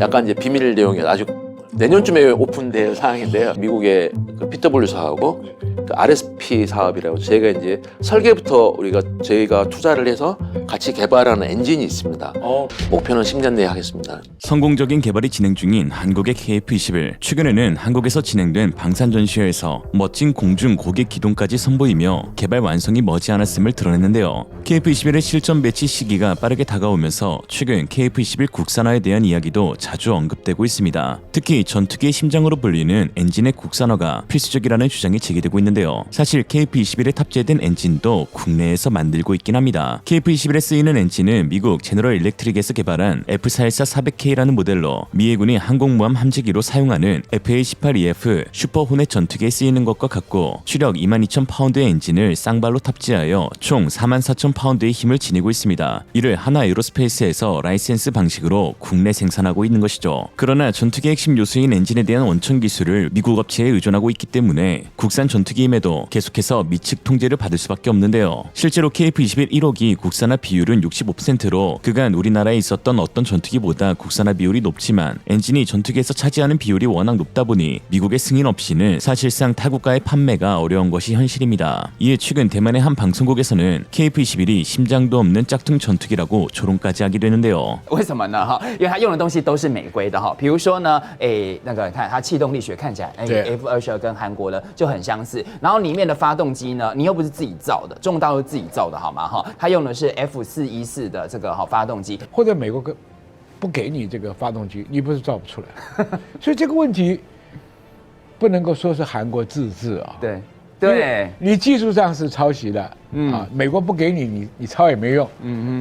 약간 이제 비밀 내용이 아주 내년쯤에 오픈될 사항인데요. 미국의 그 PW사하고 그 RSP 사업이라고 저희가 이제 설계부터 저희가 투자를 해서 같이 개발하는 엔진이 있습니다. 목표는 10년 내에 하겠습니다. 성공적인 개발이 진행 중인 한국의 KF-21. 최근에는 한국에서 진행된 방산 전시회에서 멋진 공중 고객 기동까지 선보이며 개발 완성이 머지않았음을 드러냈는데요. KF-21의 실전 배치 시기가 빠르게 다가오면서 최근 KF-21 국산화에 대한 이야기도 자주 언급되고 있습니다. 특히 전투기의 심장으로 불리는 엔진의 국산화가 필수적이라는 주장이 제기되고 있는데요. 사실 KF-21에 탑재된 엔진도 국내에서 만들고 있긴 합니다. KF-21에 쓰이는 엔진은 미국 제너럴 일렉트릭에서 개발한 F414-400K라는 모델로 미 해군이 항공모함 함재기로 사용하는 FA-18EF 슈퍼 호넷 전투기에 쓰이는 것과 같고 추력 22,000파운드의 엔진을 쌍발로 탑재하여 총 44,000파운드의 힘을 지니고 있습니다. 이를 하나 에어로스페이스에서 라이센스 방식으로 국내 생산하고 있는 것이죠. 그러나 전투기의 핵심 요소인 엔진에 대한 원천 기술을 미국 업체에 의존하고 있기 때문에 국산 전투기임에도 계속해서 미측 통제를 받을 수밖에 없는데요. 실제로 KF-21 1호기 국산화 비율은 65%로 그간 우리나라에 있었던 어떤 전투기보다 국산화 비율이 높지만 엔진이 전투기에서 차지하는 비율이 워낙 높다 보니 미국의 승인 없이는 사실상 타국가의 판매가 어려운 것이 현실입니다. 이에 최근 대만의 한 방송국에서는 KF-21이 심장도 없는 짝퉁 전투기라고 조롱까지 하게 되는데요. 为什么呢？因为它用的东西都是美规的比如说呢，那个看它气动力学看起来，F-22跟韩国的就很相似。然后里面的发动机呢，你又不是自己造的，中国大陆自己造的好吗？它用的是 F414的这个发动机，或者美国不给你这个发动机，你不是造不出来。所以这个问题不能够说是韩国自制啊。对对，你技术上是抄袭的，美国不给你，你抄也没用。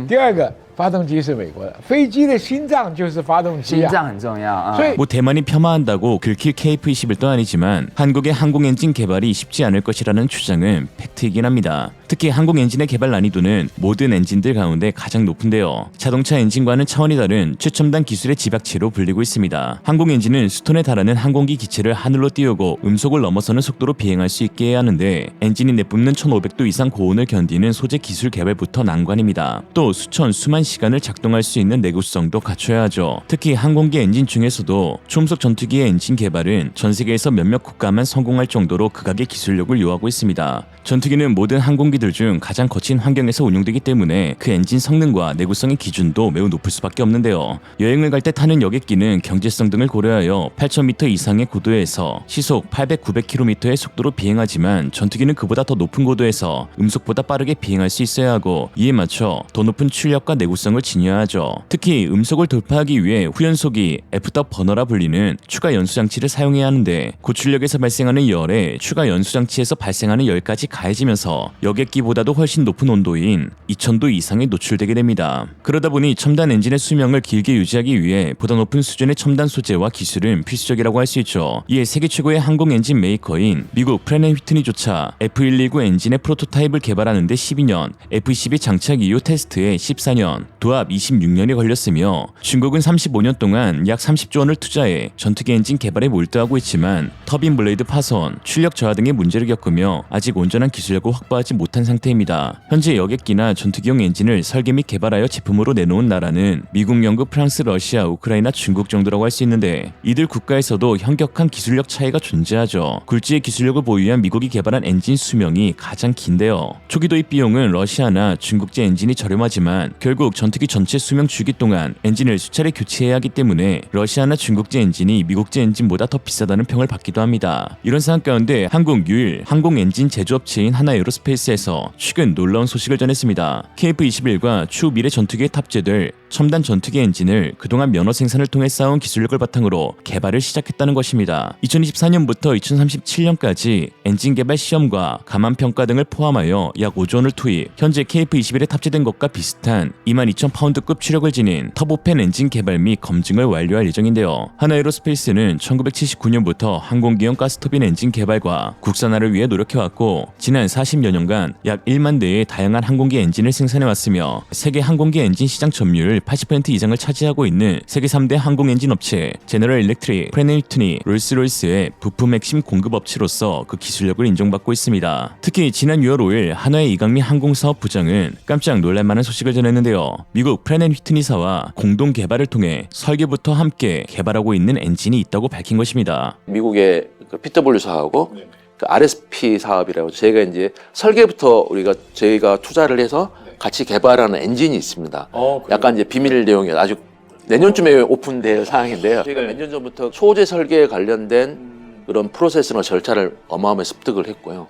第二个，发动机是美国的，飞机的心脏就是发动机啊。心脏很重要。所以 뭐 대만이 폄하한다고 긁힐 KF-21도 아니지만 한국의 항공 엔진 개발이 쉽지 않을 것이라는 주장은 팩트이긴 합니다. 특히 항공 엔진의 개발 난이도는 모든 엔진들 가운데 가장 높은데요. 자동차 엔진과는 차원이 다른 최첨단 기술의 집약체로 불리고 있습니다. 항공 엔진은 수톤에 달하는 항공기 기체를 하늘로 띄우고 음속을 넘어서는 속도로 비행할 수 있게 해야 하는데 엔진이 내뿜는 1500도 이상 고온을 견디는 소재 기술 개발부터 난관입니다. 또 수만 시간을 작동할 수 있는 내구성도 갖춰야 하죠. 특히 항공기 엔진 중에서도 초음속 전투기의 엔진 개발은 전 세계에서 몇몇 국가만 성공할 정도로 극악의 기술력을 요하고 있습니다. 전투기는 모든 항공기들 중 가장 거친 환경에서 운용되기 때문에 그 엔진 성능과 내구성의 기준도 매우 높을 수밖에 없는데요. 여행을 갈 때 타는 여객기는 경제성 등을 고려하여 8,000m 이상의 고도에서 시속 800, 900km의 속도로 비행하지만 전투기는 그보다 더 높은 고도에서 음속보다 빠르게 비행할 수 있어야 하고 이에 맞춰 더 높은 출력과 내구성을 지녀야 하죠. 특히 음속을 돌파하기 위해 후연속이 애프터 버너라 불리는 추가 연수장치를 사용해야 하는데 고출력에서 발생하는 열에 추가 연수장치에서 발생하는 열까지 가해지면서 여객기보다도 훨씬 높은 온도인 2000도 이상에 노출되게 됩니다. 그러다 보니 첨단 엔진의 수명을 길게 유지하기 위해 보다 높은 수준의 첨단 소재와 기술은 필수적이라고 할 수 있죠. 이에 세계 최고의 항공 엔진 메이커인 미국 프레넷 휘트니조차 F119 엔진의 프로토타입을 개발하는데 12년, F-12 장착 이후 테스트에 14년, 도합 26년이 걸렸으며 중국은 35년 동안 약 30조 원을 투자해 전투기 엔진 개발에 몰두하고 있지만 터빈 블레이드 파손, 출력 저하 등의 문제를 겪으며 아직 온전한 기술력을 확보하지 못한 상태입니다. 현재 여객기나 전투기용 엔진을 설계 및 개발하여 제품으로 내놓은 나라는 미국, 영국, 프랑스, 러시아, 우크라이나, 중국 정도라고 할 수 있는데 이들 국가에서도 현격한 기술력 차이가 존재하죠. 굴지의 기술력을 보유한 미국이 개발한 엔진 수명이 가장 긴데요. 초기 도입 비용은 러시아나 중국제 엔진이 저렴하지만 결국 전투기 전체 수명 주기 동안 엔진을 수차례 교체해야 하기 때문에 러시아나 중국제 엔진이 미국제 엔진보다 더 비싸다는 평을 받기도 합니다. 이런 상황 가운데 한국 유일 항공 엔진 제조업체인 하나 에어로스페이스에서 최근 놀라운 소식을 전했습니다. KF-21과 추후 미래 전투기에 탑재될 첨단 전투기 엔진을 그동안 면허 생산을 통해 쌓아온 기술력을 바탕으로 개발을 시작했다는 것입니다. 2024년부터 2037년까지 엔진 개발 시험과 감안 평가 등을 포함하여 약 5조 원을 투입, 현재 KF-21에 탑재된 것과 비슷한 22,000파운드급 추력을 지닌 터보팬 엔진 개발 및 검증을 완료할 예정인데요. 하나에어로스페이스는 1979년부터 항공기용 가스터빈 엔진 개발과 국산화를 위해 노력해왔고 지난 40여 년간 약 1만 대의 다양한 항공기 엔진을 생산해왔으며 세계 항공기 엔진 시장 점유율 시장을 80% 이상을 차지하고 있는 세계 3대 항공 엔진 업체 제너럴 일렉트릭, 프렛 앤 휘트니, 롤스로이스의 부품 핵심 공급 업체로서 그 기술력을 인정받고 있습니다. 특히 지난 6월 5일 한화의 이강민 항공사업 부장은 깜짝 놀랄만한 소식을 전했는데요. 미국 프렛 앤 휘트니사와 공동 개발을 통해 설계부터 함께 개발하고 있는 엔진이 있다고 밝힌 것입니다. 미국의 그 PW사하고 그 RSP 사업이라고 저희가 이제 설계부터 저희가 투자를 해서 같이 개발하는 엔진이 있습니다. 약간 이제 비밀 내용이 아직 내년쯤에 오픈될 사항인데요. 저희가 몇 년 전부터 소재 설계에 관련된 그런 프로세스나 절차를 어마어마하게 습득을 했고요.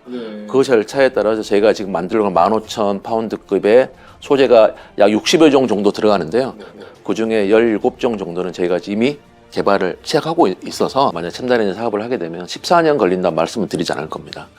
그 절차에 따라서 저희가 지금 만들고 15,000파운드급의 소재가 약 60여 종 정도 들어가는데요. 그 중에 17종 정도는 저희가 이미 개발을 시작하고 있어서 만약 첨단 엔진 사업을 하게 되면 14년 걸린다는 말씀을 드리지 않을 겁니다.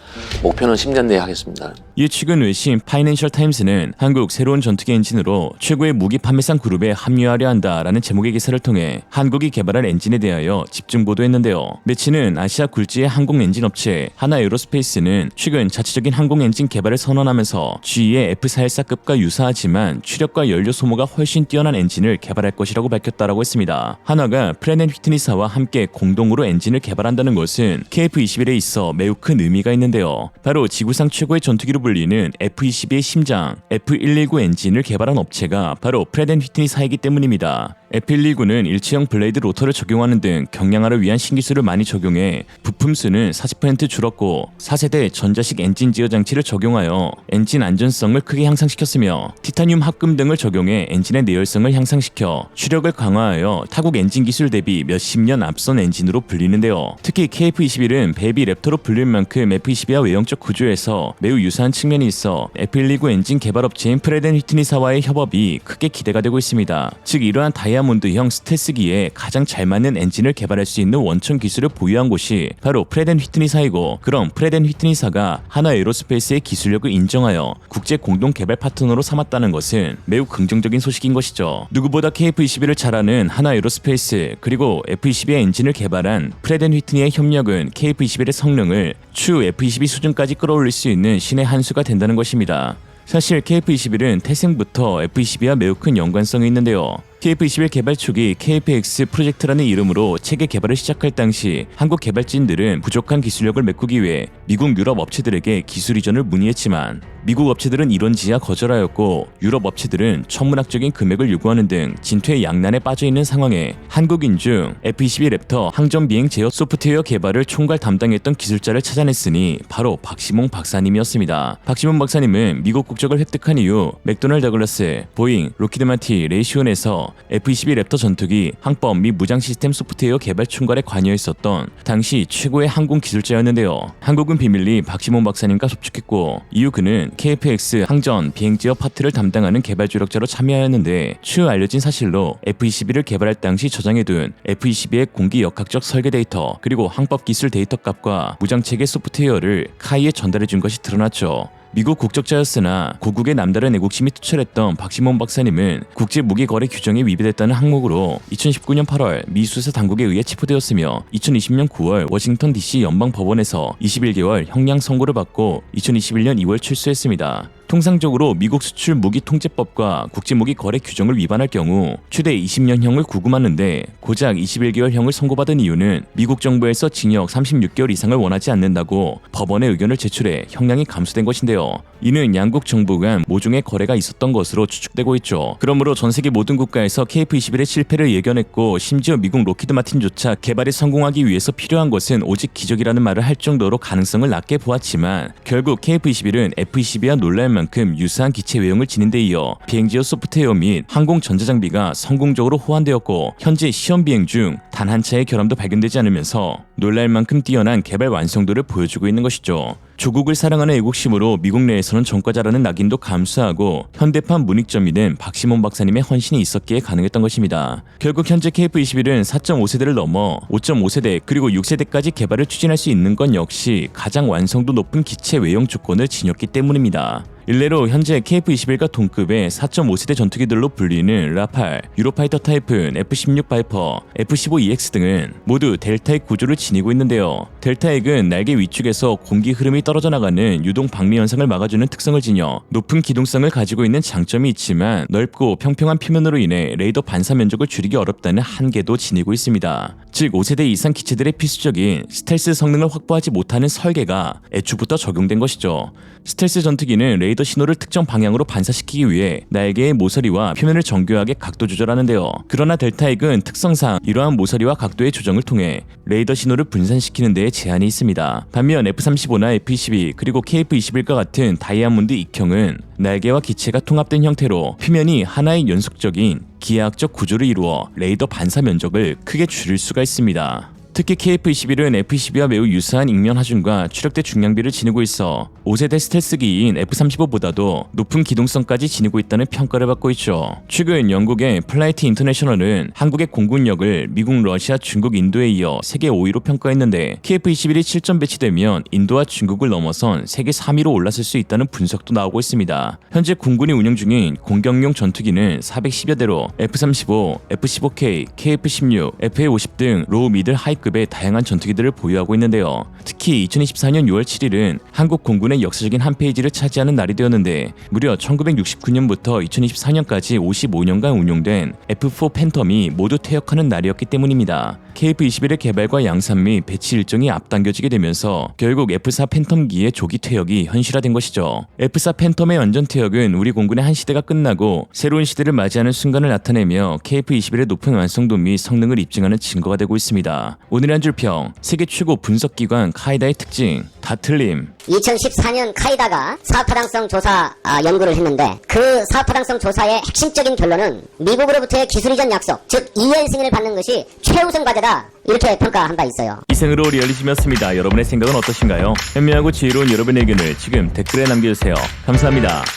목표는 10년 내에 하겠습니다. 이에 최근 외신 파이낸셜 타임스는 한국 새로운 전투기 엔진으로 최고의 무기 판매상 그룹에 합류하려 한다라는 제목의 기사를 통해 한국이 개발할 엔진에 대하여 집중 보도했는데요. 매체는 아시아 굴지의 항공 엔진 업체 하나에어로스페이스는 최근 자체적인 항공 엔진 개발을 선언하면서 GE의 F414급과 유사하지만 추력과 연료 소모가 훨씬 뛰어난 엔진을 개발할 것이라고 밝혔다라고 했습니다. 한화가 프렛 앤 휘트니사와 함께 공동으로 엔진을 개발한다는 것은 KF-21에 있어 매우 큰 의미가 있는데요. 바로 지구상 최고의 전투기로 불리는 F-22의 심장 F119 엔진을 개발한 업체가 바로 프렛 앤 휘트니사이기 때문입니다. F119는 일체형 블레이드 로터를 적용하는 등 경량화를 위한 신기술을 많이 적용해 부품 수는 40% 줄었고 4세대 전자식 엔진 제어 장치를 적용하여 엔진 안전성을 크게 향상시켰으며 티타늄 합금 등을 적용해 엔진의 내열성을 향상시켜 추력을 강화하여 타국 엔진 기술 대비 몇십 년 앞선 엔진으로 불리는데요. 특히 KF-21은 베이비 랩터로 불릴 만큼 F-22와 외형적 구조에서 매우 유사한 측면이 있어 F119 엔진 개발업체인 프렛 앤 휘트니사와의 협업이 크게 기대가 되고 있습니다. 즉 이러한 다이아몬드형 스텔스기에 가장 잘 맞는 엔진을 개발할 수 있는 원천 기술을 보유한 곳이 바로 프렛 앤 휘트니사이고, 그럼 프렛 앤 휘트니사가 하나에어로스페이스의 기술력을 인정하여 국제 공동 개발 파트너로 삼았다는 것은 매우 긍정적인 소식인 것이죠. 누구보다 KF-21을 잘 아는 하나에어로스페이스 그리고 F-22의 엔진을 개발한 프렛 앤 휘트니의 협력은 KF-21의 성능을 추후 F-22 수준까지 끌어올릴 수 있는 신의 한 수가 된다는 것입니다. 사실 KF-21은 태생부터 F-22와 매우 큰 연관성이 있는데요. KF-21 개발 초기 KFX 프로젝트라는 이름으로 체계 개발을 시작할 당시 한국 개발진들은 부족한 기술력을 메꾸기 위해 미국, 유럽 업체들에게 기술 이전을 문의했지만 미국 업체들은 이론지야 거절하였고 유럽 업체들은 천문학적인 금액을 요구하는 등 진퇴양난에 빠져있는 상황에 한국인 중 F-22 랩터 항전 비행 제어 소프트웨어 개발을 총괄 담당했던 기술자를 찾아냈으니 바로 박시몽 박사님이었습니다. 박시몽 박사님은 미국 국적을 획득한 이후 맥도널드 더글라스, 보잉, 로키드 마틴, 레이시온에서 F-22 랩터 전투기 항법 및 무장 시스템 소프트웨어 개발 총괄에 관여했었던 당시 최고의 항공 기술자였는데요. 한국은 비밀리 박시몽 박사님과 접촉했고 이후 그는 KFX 항전 비행 제어 파트를 담당하는 개발 조력자로 참여하였는데 추후 알려진 사실로 F-22를 개발할 당시 저장해둔 F-22의 공기 역학적 설계 데이터 그리고 항법 기술 데이터 값과 무장 체계 소프트웨어를 카이에 전달해준 것이 드러났죠. 미국 국적자였으나 고국의 남다른 애국심이 투철했던 박시몽 박사님은 국제무기거래 규정에 위배됐다는 항목으로 2019년 8월 미 수사 당국에 의해 체포되었으며 2020년 9월 워싱턴 DC 연방법원에서 21개월 형량 선고를 받고 2021년 2월 출소했습니다. 통상적으로 미국 수출 무기 통제법과 국제무기 거래 규정을 위반할 경우 최대 20년형을 구금하는데 고작 21개월형을 선고받은 이유는 미국 정부에서 징역 36개월 이상을 원하지 않는다고 법원에 의견을 제출해 형량이 감수된 것인데요. 이는 양국 정부 간 모종의 거래가 있었던 것으로 추측되고 있죠. 그러므로 전 세계 모든 국가에서 KF-21의 실패를 예견했고 심지어 미국 로키드 마틴조차 개발에 성공하기 위해서 필요한 것은 오직 기적이라는 말을 할 정도로 가능성을 낮게 보았지만 결국 KF-21은 F-22와 놀랄 만큼 유사한 기체 외형을 지닌 데 이어 비행지어 소프트웨어 및 항공 전자장비가 성공적으로 호환되었고 현재 시험 비행 중 단 한 차의 결함도 발견되지 않으면서 놀랄 만큼 뛰어난 개발 완성도를 보여주고 있는 것이죠. 조국을 사랑하는 애국심으로 미국 내에서는 전과자라는 낙인도 감수하고 현대판 문익점이 된 박시몽 박사님의 헌신이 있었기에 가능했던 것입니다. 결국 현재 KF-21은 4.5세대를 넘어 5.5세대 그리고 6세대까지 개발을 추진할 수 있는 건 역시 가장 완성도 높은 기체 외형 조건을 지녔기 때문입니다. 일례로 현재 KF-21과 동급의 4.5세대 전투기들로 불리는 라팔, 유로파이터 타이푼, F-16 바이퍼, F-15 KF-2X 등은 모두 델타핵 구조를 지니고 있는데요. 델타핵은 날개 위쪽에서 공기 흐름이 떨어져 나가는 유동 방미 현상을 막아주는 특성을 지녀 높은 기동성을 가지고 있는 장점이 있지만 넓고 평평한 표면으로 인해 레이더 반사 면적을 줄이기 어렵다는 한계도 지니고 있습니다. 즉 5세대 이상 기체들의 필수적인 스텔스 성능을 확보하지 못하는 설계가 애초부터 적용된 것이죠. 스텔스 전투기는 레이더 신호를 특정 방향으로 반사시키기 위해 날개의 모서리와 표면을 정교하게 각도 조절하는데요. 그러나 델타핵은 특성상 이러한 모서리와 각도의 조정을 통해 레이더 신호를 분산시키는 데에 제한이 있습니다. 반면 F-35나 F-22 그리고 KF-21과 같은 다이아몬드 익형은 날개와 기체가 통합된 형태로 표면이 하나의 연속적인 기하학적 구조를 이루어 레이더 반사 면적을 크게 줄일 수가 있습니다. 특히 KF-21은 F-22와 매우 유사한 ing면 하중과 추력대 중량비를 지니고 있어 5세대 스텔스기인 F-35보다도 높은 기동성까지 지니고 있다는 평가를 받고 있죠. 최근 영국의 플라이트 인터내셔널은 한국의 공군력을 미국, 러시아, 중국, 인도에 이어 세계 5위로 평가했는데 KF-21이 실전 배치되면 인도와 중국을 넘어선 세계 3위로 올라설 수 있다는 분석도 나오고 있습니다. 현재 공군이 운영 중인 공격용 전투기는 410여 대로 F-35, F-15K, KF-16, FA-50 등 로우 미들 하이급의 다양한 전투기들을 보유하고 있는데요. 특히 2024년 6월 7일은 한국 공군의 역사적인 한 페이지를 차지하는 날이 되었는데 무려 1969년부터 2024년까지 55년간 운용된 F4 팬텀이 모두 퇴역하는 날이었기 때문입니다. KF-21의 개발과 양산 및 배치 일정이 앞당겨지게 되면서 결국 F4 팬텀기의 조기 퇴역이 현실화된 것이죠. F4 팬텀의 완전 퇴역은 우리 공군의 한 시대가 끝나고 새로운 시대를 맞이하는 순간을 나타내며 KF-21의 높은 완성도 및 성능을 입증하는 증거가 되고 있습니다. 오늘의 한 줄 평, 세계 최고 분석기관 카이다의 특징, 다 틀림. 2014년 카이다가 사업타당성 조사 연구를 했는데 그 사업타당성 조사의 핵심적인 결론은 미국으로부터의 기술 이전 약속, 즉 EN 승인을 받는 것이 최우선 과제다, 이렇게 평가한 바 있어요. 이상으로 리얼리즘이었습니다. 여러분의 생각은 어떠신가요? 현명하고 지혜로운 여러분의 의견을 지금 댓글에 남겨주세요. 감사합니다.